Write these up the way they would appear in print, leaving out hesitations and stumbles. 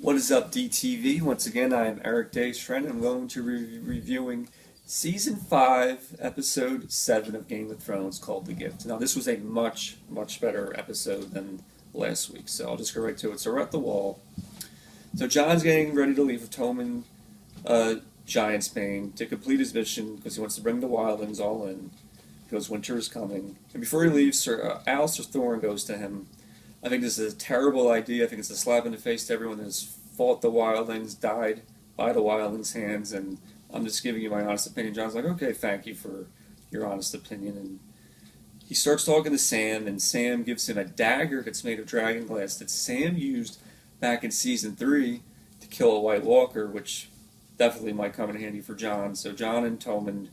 What is up, DTV? Once again, I am Eric Daystren. I'm going to be reviewing Season 5, Episode 7 of Game of Thrones called The Gift. Now, this was a much, much better episode than last week, so I'll just go right to it. So we're at the wall. So Jon's getting ready to leave with Tommen, Giantsbane, to complete his mission because he wants to bring the wildlings all in because winter is coming. And before he leaves, Alistair Thorne goes to him. I think this is a terrible idea. I think it's a slap in the face to everyone that has fought the wildlings, died by the wildlings' hands, and I'm just giving you my honest opinion. Jon's like, okay, thank you for your honest opinion. And he starts talking to Sam, and Sam gives him a dagger that's made of dragon glass that Sam used back in Season 3 to kill a White Walker, which definitely might come in handy for Jon. So Jon and Tommen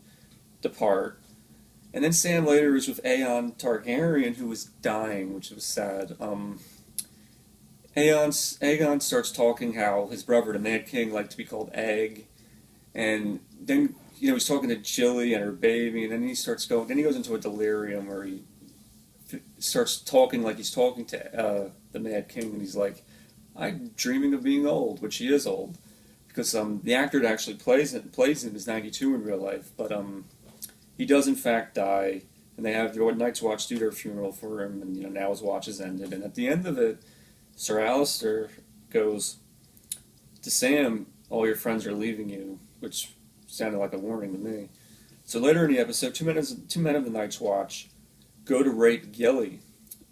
depart. And then Sam later is with Aegon Targaryen, who was dying, which was sad. Aegon starts talking how his brother, the Mad King, liked to be called Egg. And then, he's talking to Jilly and her baby, and then he goes into a delirium where he starts talking like he's talking to the Mad King, and he's like, I'm dreaming of being old, which he is old. Because the actor that actually plays him is 92 in real life, but he does in fact die, and they have the Night's Watch do their funeral for him, and now his watch is ended. And at the end of it, Sir Alistair goes to Sam, all your friends are leaving you, which sounded like a warning to me. So later in the episode, two men of the Night's Watch go to rape Gilly.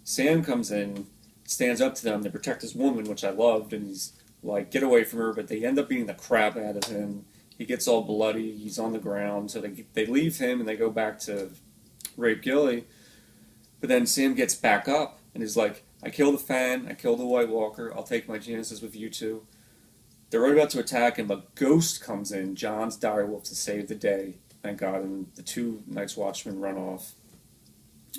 Sam comes in, stands up to them to protect his woman, which I loved, and he's like, get away from her, but they end up beating the crap out of him. He gets all bloody, he's on the ground, so they leave him and they go back to rape Gilly. But then Sam gets back up and is like, I killed the Fan, I killed the White Walker, I'll take my chances with you two. They're right about to attack him, a ghost comes in, Jon's direwolf, to save the day, thank God, and the two Night's Watchmen run off.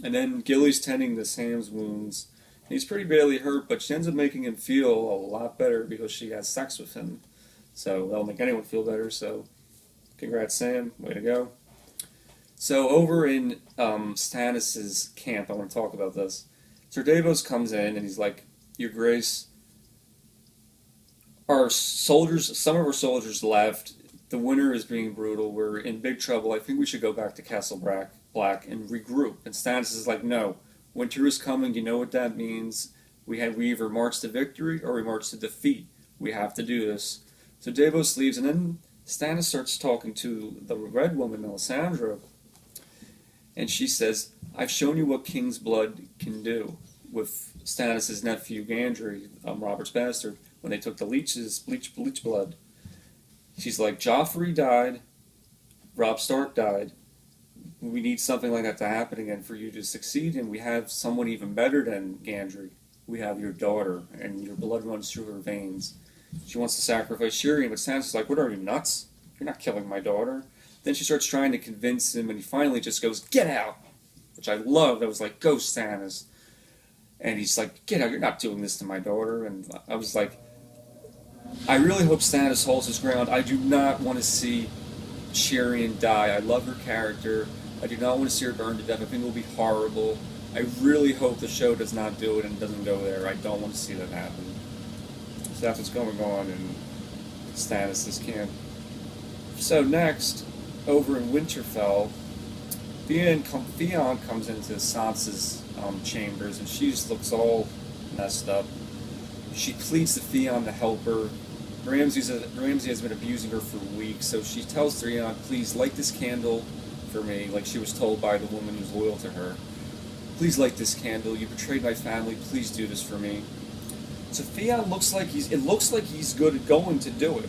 And then Gilly's tending to Sam's wounds. He's pretty badly hurt, but she ends up making him feel a lot better because she has sex with him. So that'll make anyone feel better, so congrats, Sam. Way to go. So over in Stannis' camp, I want to talk about this. Sir Davos comes in, and he's like, Your Grace, some of our soldiers left. The winter is being brutal. We're in big trouble. I think we should go back to Castle Black and regroup. And Stannis is like, no, winter is coming. You know what that means. We either march to victory or we march to defeat. We have to do this. So Davos leaves, and then Stannis starts talking to the Red Woman, Melisandre, and she says, I've shown you what King's blood can do, with Stannis' nephew, Gendry, Robert's bastard, when they took the bleach blood. She's like, Joffrey died, Robb Stark died, we need something like that to happen again for you to succeed, and we have someone even better than Gendry. We have your daughter, and your blood runs through her veins. She wants to sacrifice Shireen, but Stannis is like, what are you, nuts? You're not killing my daughter. Then she starts trying to convince him, and he finally just goes, get out! Which I loved. I was like, go, Stannis. And he's like, get out, you're not doing this to my daughter. And I was like, I really hope Stannis holds his ground. I do not want to see Shireen die. I love her character. I do not want to see her burn to death. I think it will be horrible. I really hope the show does not do it and doesn't go there. I don't want to see that happen. So that's what's going on in Stannis' camp. So next, over in Winterfell, Theon comes into Sansa's chambers, and she just looks all messed up. She pleads to Theon to help her. Ramsay has been abusing her for weeks, so she tells Theon, please light this candle for me, like she was told by the woman who's loyal to her. Please light this candle. You betrayed my family. Please do this for me. So Theon looks like he's good at going to do it.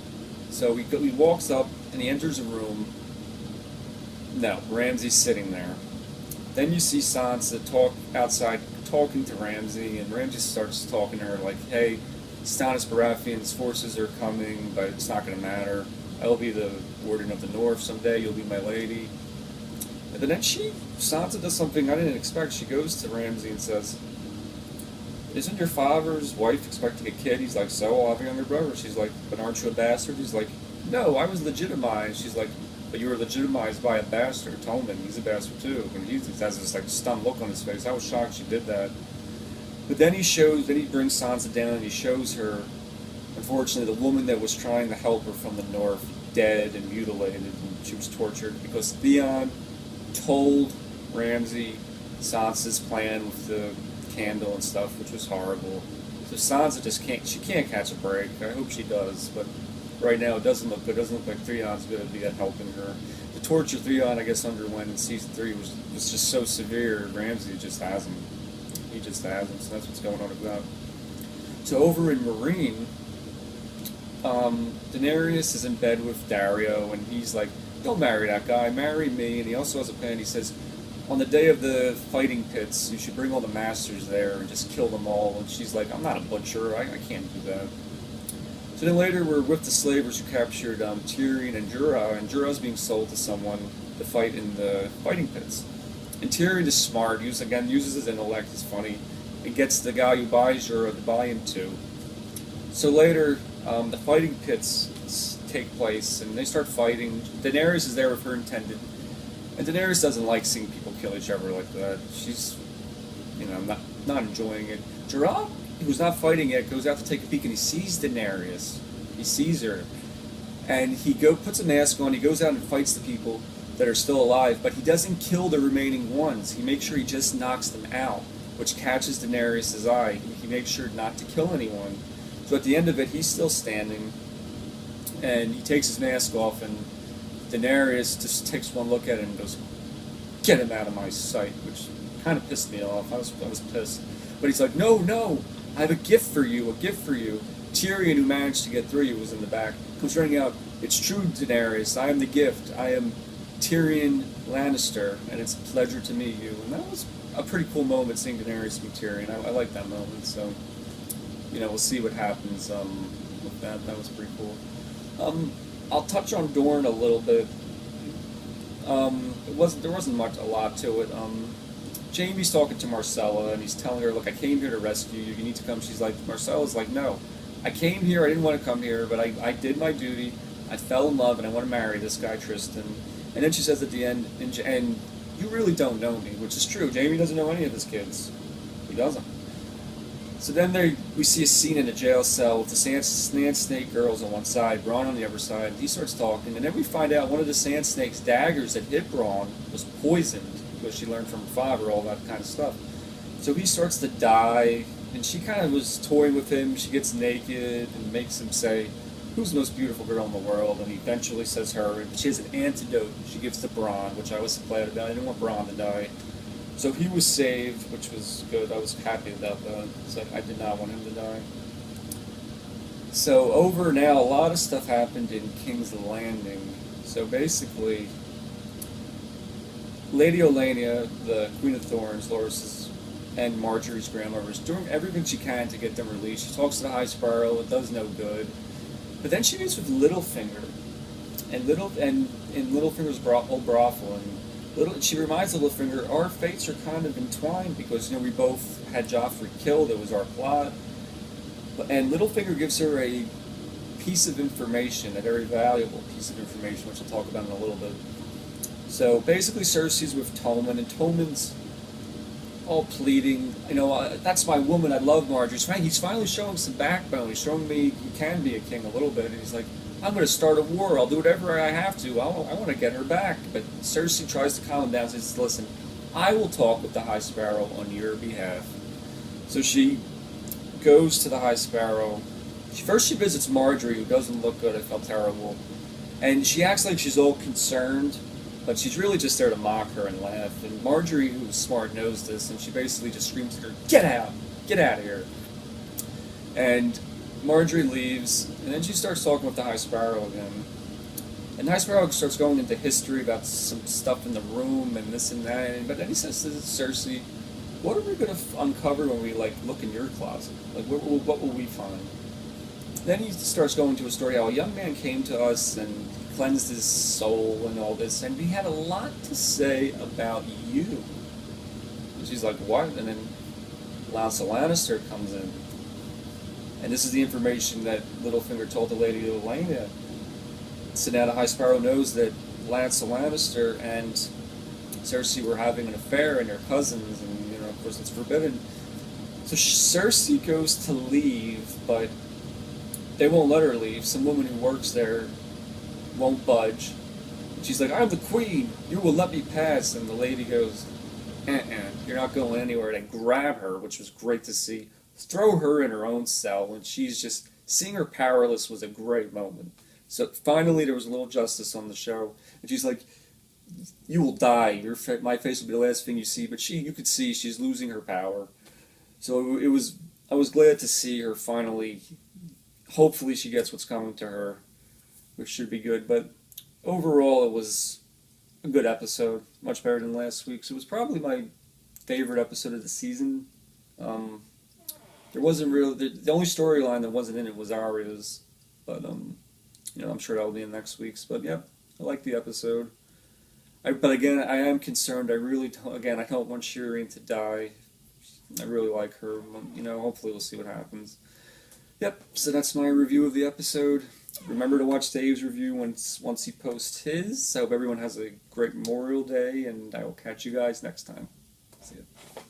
So he walks up and he enters a room. No, Ramsay's sitting there. Then you see Sansa outside talking to Ramsay, and Ramsay starts talking to her like, hey, Stannis Baratheon's forces are coming, but it's not going to matter. I'll be the Warden of the North someday. You'll be my lady. And then Sansa does something I didn't expect. She goes to Ramsay and says, isn't your father's wife expecting a kid? He's like, so, I'll have a younger brother. She's like, but aren't you a bastard? He's like, no, I was legitimized. She's like, but you were legitimized by a bastard. Tommen, he's a bastard too. And he has this like stunned look on his face. I was shocked she did that. But then he brings Sansa down and he shows her unfortunately, the woman that was trying to help her from the north, dead and mutilated, and she was tortured because Theon told Ramsay Sansa's plan with the candle and stuff, which was horrible. So Sansa just can't catch a break. I hope she does, but right now it doesn't look good. It doesn't look like Theon's going to be helping her. The torture Theon, I guess, underwent in season 3 was just so severe. Ramsay just hasn't. He just hasn't. So that's what's going on with that. So over in Meereen, Daenerys is in bed with Daario, and he's like, "Don't marry that guy. Marry me." And he also has a plan. He says, on the day of the fighting pits, you should bring all the masters there and just kill them all. And she's like, "I'm not a butcher. I can't do that." So then later we're with the slavers who captured Tyrion and Jorah, and Jorah's being sold to someone to fight in the fighting pits. And Tyrion is smart, uses his intellect, he's funny, and gets the guy who buys Jorah to buy him too. So later, the fighting pits take place, and they start fighting. Daenerys is there with her intended, and Daenerys doesn't like seeing people kill each other like that. She's, not enjoying it. Jorah, who's not fighting yet, goes out to take a peek, and he sees Daenerys. He sees her, and he puts a mask on. He goes out and fights the people that are still alive, but he doesn't kill the remaining ones. He makes sure he just knocks them out, which catches Daenerys' eye. He makes sure not to kill anyone. So at the end of it, he's still standing, and he takes his mask off, and Daenerys just takes one look at him and goes, "Get him out of my sight," which kind of pissed me off. I was pissed. But he's like, "No, I have a gift for you, Tyrion, who managed to get through you, was in the back, comes running out. "It's true, Daenerys, I am the gift. I am Tyrion Lannister, and it's a pleasure to meet you." And that was a pretty cool moment, seeing Daenerys meet Tyrion. I like that moment, so, we'll see what happens with that. That was pretty cool. I'll touch on Dorne a little bit. There wasn't a lot to it. Jaime's talking to Myrcella, and he's telling her, "Look, I came here to rescue you. You need to come." She's like, Myrcella's like, "No, I came here. I didn't want to come here, but I did my duty. I fell in love, and I want to marry this guy, Tristan." And then she says at the end, and you really don't know me, which is true. Jaime doesn't know any of his kids. He doesn't. So then we see a scene in a jail cell with the Sand Snake girls on one side, Bronn on the other side. He starts talking, and then we find out one of the Sand Snake's daggers that hit Bronn was poisoned, because she learned from her father, all that kind of stuff. So he starts to die, and she kind of was toying with him. She gets naked and makes him say, "Who's the most beautiful girl in the world?" And he eventually says her, and she has an antidote she gives to Bronn, which I was glad about. I didn't want Bronn to die. So he was saved, which was good. I was happy about that. So I did not want him to die. So over now, a lot of stuff happened in King's Landing. So basically, Lady Olenna, the Queen of Thorns, Loras's and Marjorie's grandmother, is doing everything she can to get them released. She talks to the High Sparrow. It does no good. But then she meets with Littlefinger, and in Littlefinger's old brothel, and she reminds Littlefinger, our fates are kind of entwined because we both had Joffrey killed. It was our plot. And Littlefinger gives her a piece of information, a very valuable piece of information, which I'll talk about in a little bit. So basically, Cersei's with Tommen, and Tommen's all pleading, "That's my woman. I love Marjorie." He's finally showing some backbone. He's showing me he can be a king a little bit. And he's like, "I'm going to start a war. I'll do whatever I have to. I want to get her back." But Cersei tries to calm him down and says, "Listen, I will talk with the High Sparrow on your behalf." So she goes to the High Sparrow. First she visits Marjorie, who doesn't look good. I felt terrible. And she acts like she's all concerned, but she's really just there to mock her and laugh. And Marjorie, who's smart, knows this, and she basically just screams at her, Get out of here." And Marjorie leaves, and then she starts talking with the High Sparrow again. And the High Sparrow starts going into history about some stuff in the room and this and that. But then he says to Cersei, "What are we going to uncover when we look in your closet? What will we find?" Then he starts going to a story how a young man came to us and cleansed his soul and all this, and he had a lot to say about you. And she's like, "What?" And then Lancel Lannister comes in. And this is the information that Littlefinger told the Lady Olenna. So now the High Sparrow knows that Lancel Lannister and Cersei were having an affair, and they're cousins, and of course it's forbidden. So Cersei goes to leave, but they won't let her leave. Some woman who works there won't budge. She's like, I'm the queen. You will let me pass. And the lady goes, you're not going anywhere. They grab her, which was great to see. Throw her in her own cell. And she's just, seeing her powerless was a great moment. So finally there was a little justice on the show. And she's like, you will die. My face will be the last thing you see. But you could see she's losing her power. So I was glad to see her finally, hopefully she gets what's coming to her, which should be good. But overall, it was a good episode, much better than last week's. It was probably my favorite episode of the season. There wasn't really the only storyline that wasn't in it was Arya's, but I'm sure that'll be in next week's. But yeah, I like the episode. But again, I am concerned. I don't want Shireen to die. I really like her. Hopefully we'll see what happens. Yep. So that's my review of the episode. Remember to watch Dave's review once he posts his. I hope everyone has a great Memorial Day, and I will catch you guys next time. See ya.